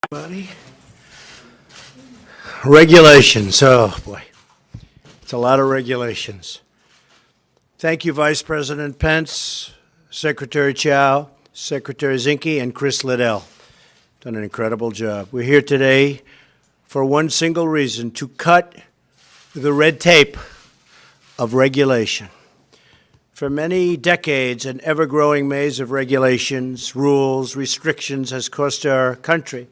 Buddy. Regulations, oh boy, it's a lot of regulations. Thank you, Vice President Pence, Secretary Chao, Secretary Zinke, and Chris Liddell. Done an incredible job. We're here today for one single reason: to cut the red tape of regulation. For many decades, an ever-growing maze of regulations, rules, restrictions has cost our country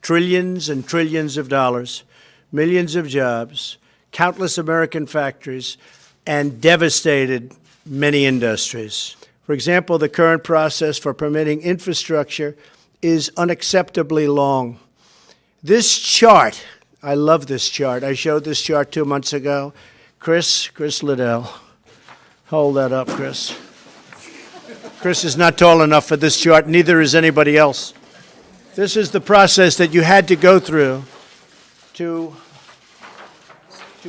trillions and trillions of dollars, millions of jobs, countless American factories, and devastated many industries. For example, the current process for permitting infrastructure is unacceptably long. This chart, I love this chart. I showed this chart 2 months ago. Chris Liddell. Hold that up, Chris. Chris is not tall enough for this chart, neither is anybody else. This is the process that you had to go through to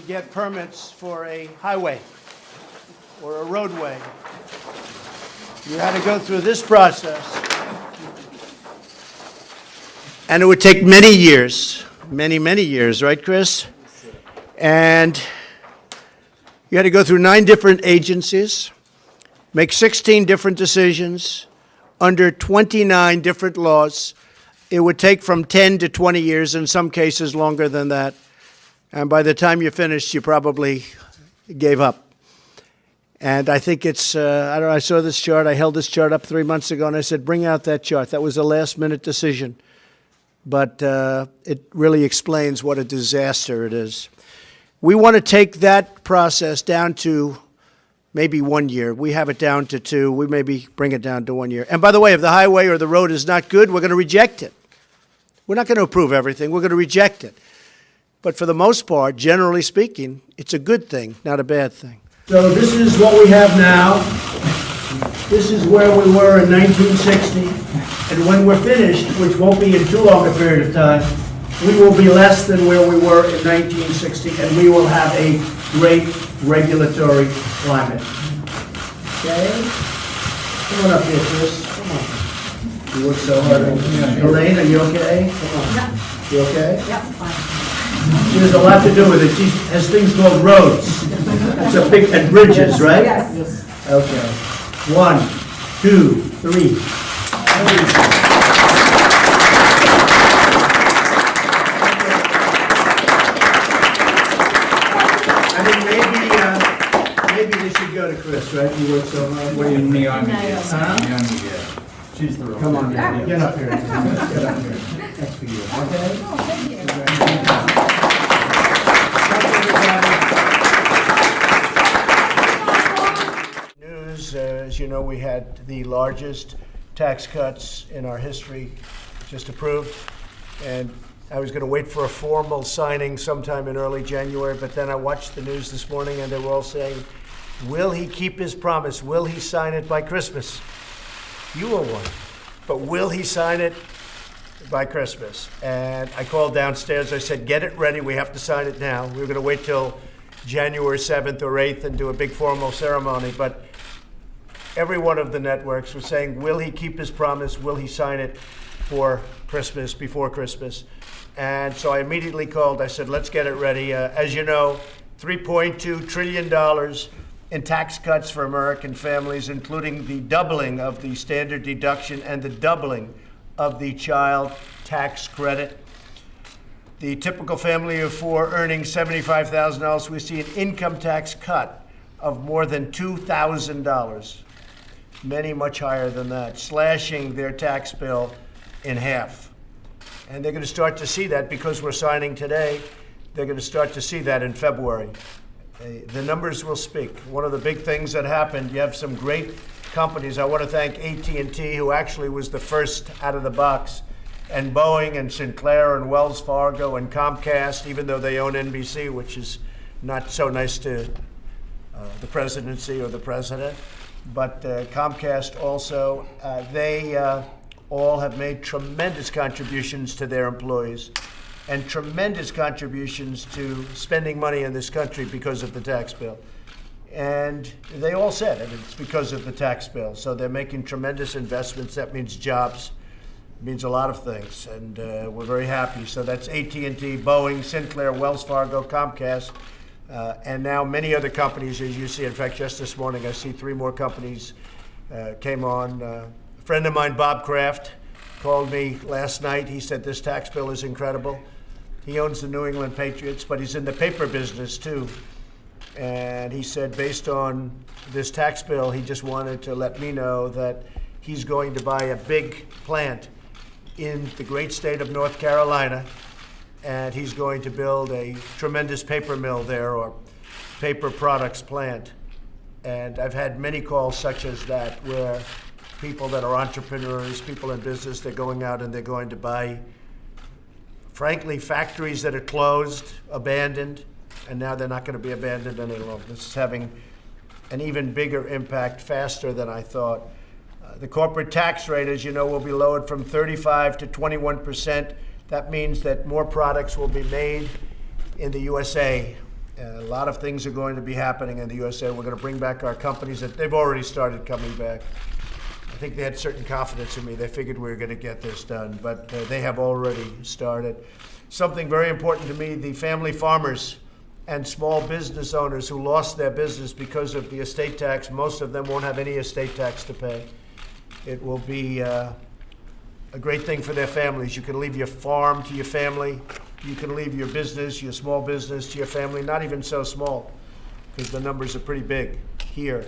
get permits for a highway or a roadway. You had to go through this process. And it would take many years, many years, right, Chris? And you had to go through 9 different agencies, make 16 different decisions under 29 different laws. It would take from 10 to 20 years, in some cases longer than that. And by the time you finished, you probably gave up. And I think it's, I saw this chart, I held this chart up 3 months ago, and I said, bring out that chart. That was a last-minute decision. But it really explains what a disaster it is. We want to take that process down to maybe 1 year. We have it down to 2. We maybe bring it down to 1 year. And by the way, if the highway or the road is not good, we're going to reject it. We're not going to approve everything. We're going to reject it. But for the most part, generally speaking, it's a good thing, not a bad thing. So this is what we have now. This is where we were in 1960. And when we're finished, which won't be in too long a period of time, we will be less than where we were in 1960, and we will have a great regulatory climate. Okay? Come on up here, Chris. Come on. You work so hard. Elaine, are you okay? Come on. Yeah. You okay? Yeah, fine. She has a lot to do with it. She has things called roads. It's a big, and bridges, right? Yes. Okay. 1, 2, 3. Maybe they should go to Chris, right? You work so hard. What do you mean on me? Huh? She's the real. Come on, Andy. Get up here. Get up here. That's for you. Okay? Oh, thank you. News, as you know, we had the largest tax cuts in our history just approved. And I was going to wait for a formal signing sometime in early January, but then I watched the news this morning and they were all saying, will he keep his promise? Will he sign it by Christmas? You were one. But will he sign it by Christmas? And I called downstairs. I said, get it ready. We have to sign it now. We were going to wait till January 7th or 8th and do a big formal ceremony. But every one of the networks was saying, will he keep his promise? Will he sign it for Christmas, before Christmas? And so I immediately called. I said, let's get it ready. As you know, $3.2 trillion in tax cuts for American families, including the doubling of the standard deduction and the doubling of the child tax credit. The typical family of 4 earning $75,000, we see an income tax cut of more than $2,000. Many much higher than that, slashing their tax bill in half. And they're going to start to see that because we're signing today. They're going to start to see that in February. The numbers will speak. One of the big things that happened, you have some great companies. I want to thank AT&T, who actually was the first out of the box, and Boeing and Sinclair and Wells Fargo and Comcast, even though they own NBC, which is not so nice to the presidency or the president. But Comcast also, they all have made tremendous contributions to their employees and tremendous contributions to spending money in this country because of the tax bill. And they all said it's because of the tax bill. So they're making tremendous investments. That means jobs. It means a lot of things, and we're very happy. So that's AT&T, Boeing, Sinclair, Wells Fargo, Comcast, and now many other companies, as you see. In fact, just this morning, I see 3 more companies came on. A friend of mine, Bob Kraft, called me last night. He said this tax bill is incredible. He owns the New England Patriots, but he's in the paper business too. And he said, based on this tax bill, he just wanted to let me know that he's going to buy a big plant in the great state of North Carolina, and he's going to build a tremendous paper mill there, or paper products plant. And I've had many calls such as that, where people that are entrepreneurs, people in business, they're going out and they're going to buy, frankly, factories that are closed, abandoned, and now they're not going to be abandoned any longer. This is having an even bigger impact, faster than I thought. The corporate tax rate, as you know, will be lowered from 35 to 21%. That means that more products will be made in the USA. A lot of things are going to be happening in the USA. We're going to bring back our companies that they've already started coming back. I think they had certain confidence in me. They figured we were going to get this done, but they have already started. Something very important to me, the family farmers and small business owners who lost their business because of the estate tax, most of them won't have any estate tax to pay. It will be a great thing for their families. You can leave your farm to your family. You can leave your business, your small business, to your family, not even so small, because the numbers are pretty big here.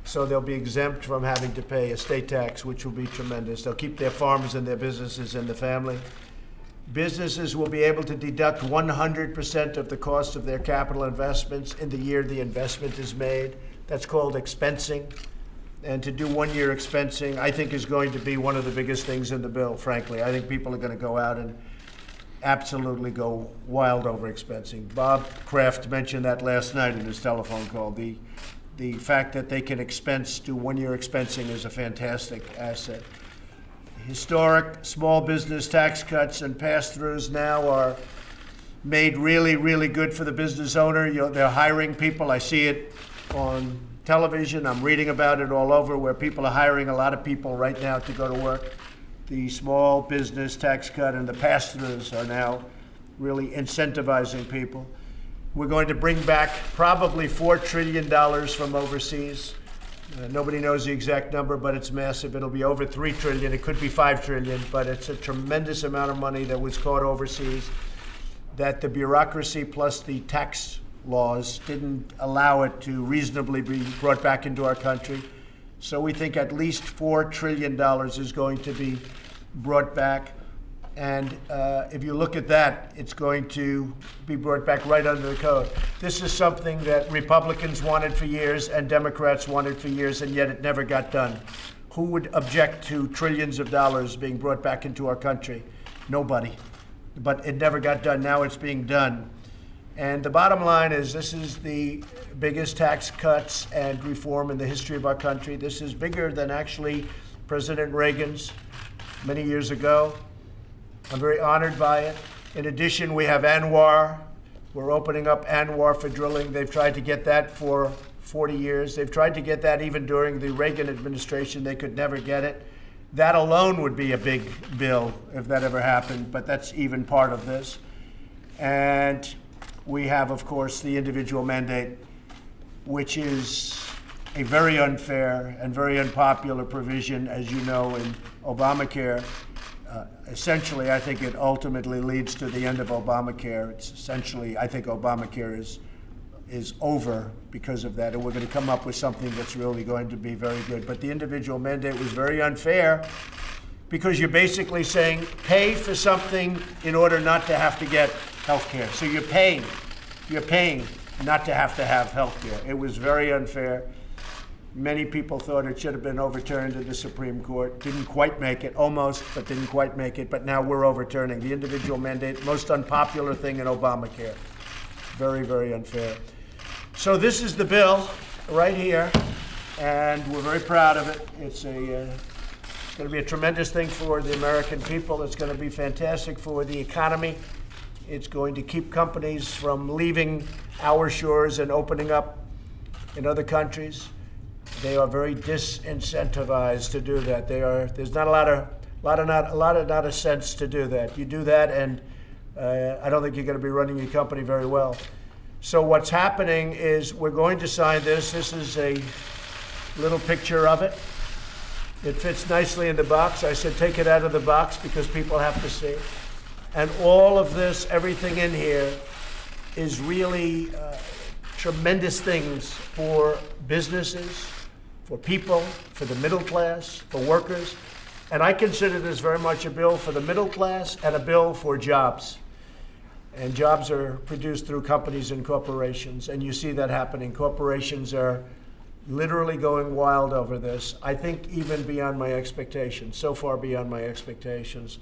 So they'll be exempt from having to pay estate tax, which will be tremendous. They'll keep their farms and their businesses in the family. Businesses will be able to deduct 100% of the cost of their capital investments in the year the investment is made. That's called expensing. And to do 1 year expensing, I think, is going to be one of the biggest things in the bill, frankly. I think people are going to go out and absolutely go wild over expensing. Bob Kraft mentioned that last night in his telephone call. The fact that they can do 1 year expensing is a fantastic asset. Historic small business tax cuts and pass-throughs now are made really, really good for the business owner. They're hiring people. I see it on television. I'm reading about it all over, where people are hiring a lot of people right now to go to work. The small business tax cut and the pass-throughs are now really incentivizing people. We're going to bring back probably $4 trillion from overseas. Nobody knows the exact number, but it's massive. It'll be over $3 trillion. It could be $5 trillion, but it's a tremendous amount of money that was caught overseas, that the bureaucracy plus the tax laws didn't allow it to reasonably be brought back into our country. So we think at least $4 trillion is going to be brought back. And if you look at that, it's going to be brought back right under the code. This is something that Republicans wanted for years and Democrats wanted for years, and yet it never got done. Who would object to trillions of dollars being brought back into our country? Nobody. But it never got done. Now it's being done. And the bottom line is, this is the biggest tax cuts and reform in the history of our country. This is bigger than actually President Reagan's many years ago. I'm very honored by it. In addition, we have ANWR. We're opening up ANWR for drilling. They've tried to get that for 40 years. They've tried to get that even during the Reagan administration. They could never get it. That alone would be a big bill if that ever happened, but that's even part of this. And we have, of course, the individual mandate, which is a very unfair and very unpopular provision, as you know, in Obamacare. Essentially, I think it ultimately leads to the end of Obamacare. It's essentially, I think Obamacare is over because of that, and we're going to come up with something that's really going to be very good. But the individual mandate was very unfair, because you're basically saying pay for something in order not to have to get health care. So you're paying not to have health care. It was very unfair. Many people thought it should have been overturned in the Supreme Court. Didn't quite make it, almost, but didn't quite make it. But now we're overturning the individual mandate, most unpopular thing in Obamacare. Very, very unfair. So this is the bill right here, and we're very proud of it. It's going to be a tremendous thing for the American people. It's going to be fantastic for the economy. It's going to keep companies from leaving our shores and opening up in other countries. They are very disincentivized to do that. There's not a lot of A lot of not a sense to do that. You do that, and I don't think you're going to be running your company very well. So what's happening is we're going to sign this. This is a little picture of it. It fits nicely in the box. I said take it out of the box because people have to see. And all of this, everything in here, is really tremendous things for businesses, for people, for the middle class, for workers. And I consider this very much a bill for the middle class and a bill for jobs. And jobs are produced through companies and corporations, and you see that happening. Corporations are literally going wild over this. I think even beyond my expectations, so far beyond my expectations.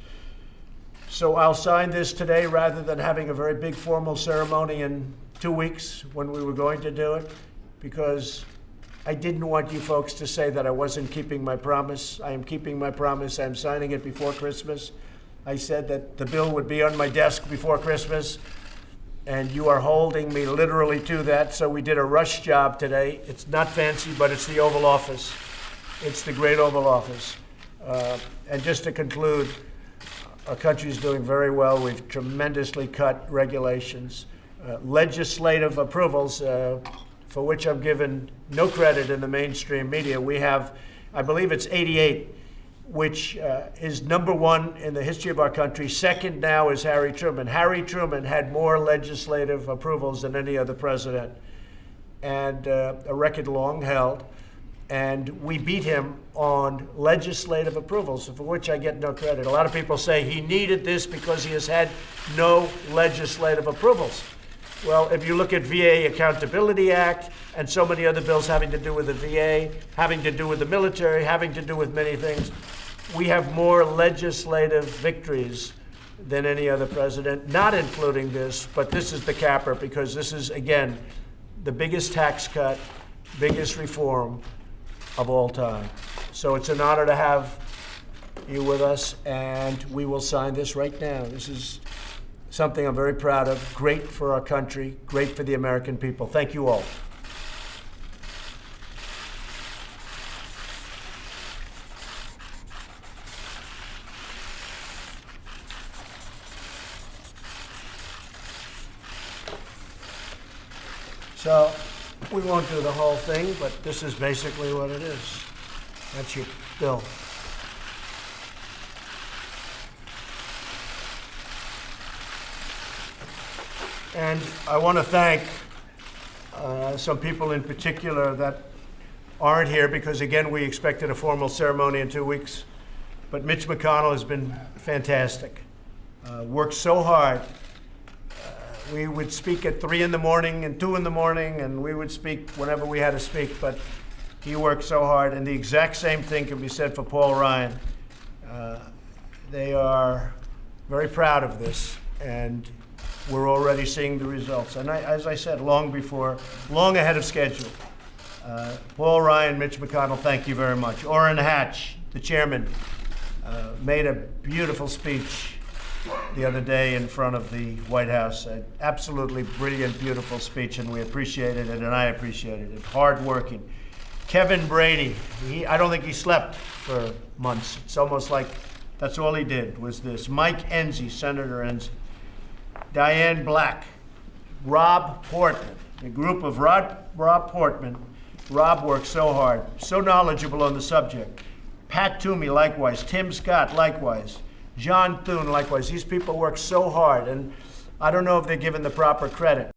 So I'll sign this today rather than having a very big formal ceremony in 2 weeks when we were going to do it, because I didn't want you folks to say that I wasn't keeping my promise. I am keeping my promise. I'm signing it before Christmas. I said that the bill would be on my desk before Christmas, and you are holding me literally to that. So we did a rush job today. It's not fancy, but it's the Oval Office. It's the great Oval Office. And just to conclude, our country is doing very well. We've tremendously cut regulations. Legislative approvals, for which I'm given no credit in the mainstream media. We have, I believe it's 88, which is number one in the history of our country. Second now is Harry Truman. Harry Truman had more legislative approvals than any other president, and a record long held. And we beat him on legislative approvals, for which I get no credit. A lot of people say he needed this because he has had no legislative approvals. Well, if you look at VA Accountability Act and so many other bills having to do with the VA, having to do with the military, having to do with many things, we have more legislative victories than any other president, not including this, but this is the capper because this is, again, the biggest tax cut, biggest reform of all time. So it's an honor to have you with us, and we will sign this right now. This is something I'm very proud of. Great for our country, great for the American people. Thank you all. So we won't do the whole thing, but this is basically what it is. That's your bill. And I want to thank some people in particular that aren't here because, again, we expected a formal ceremony in 2 weeks. But Mitch McConnell has been fantastic. Worked so hard. We would speak at 3 in the morning and 2 in the morning, and we would speak whenever we had to speak. But he worked so hard. And the exact same thing can be said for Paul Ryan. They are very proud of this. And we're already seeing the results. And as I said, long ahead of schedule. Paul Ryan, Mitch McConnell, thank you very much. Orrin Hatch, the chairman, made a beautiful speech the other day in front of the White House. An absolutely brilliant, beautiful speech, and we appreciated it, and I appreciated it. Hard-working. Kevin Brady, I don't think he slept for months. It's almost like that's all he did was this. Mike Enzi, Senator Enzi. Diane Black, Rob Portman, a group of Rob Portman. Rob worked so hard, so knowledgeable on the subject. Pat Toomey, likewise. Tim Scott, likewise. John Thune, likewise. These people work so hard, and I don't know if they're given the proper credit.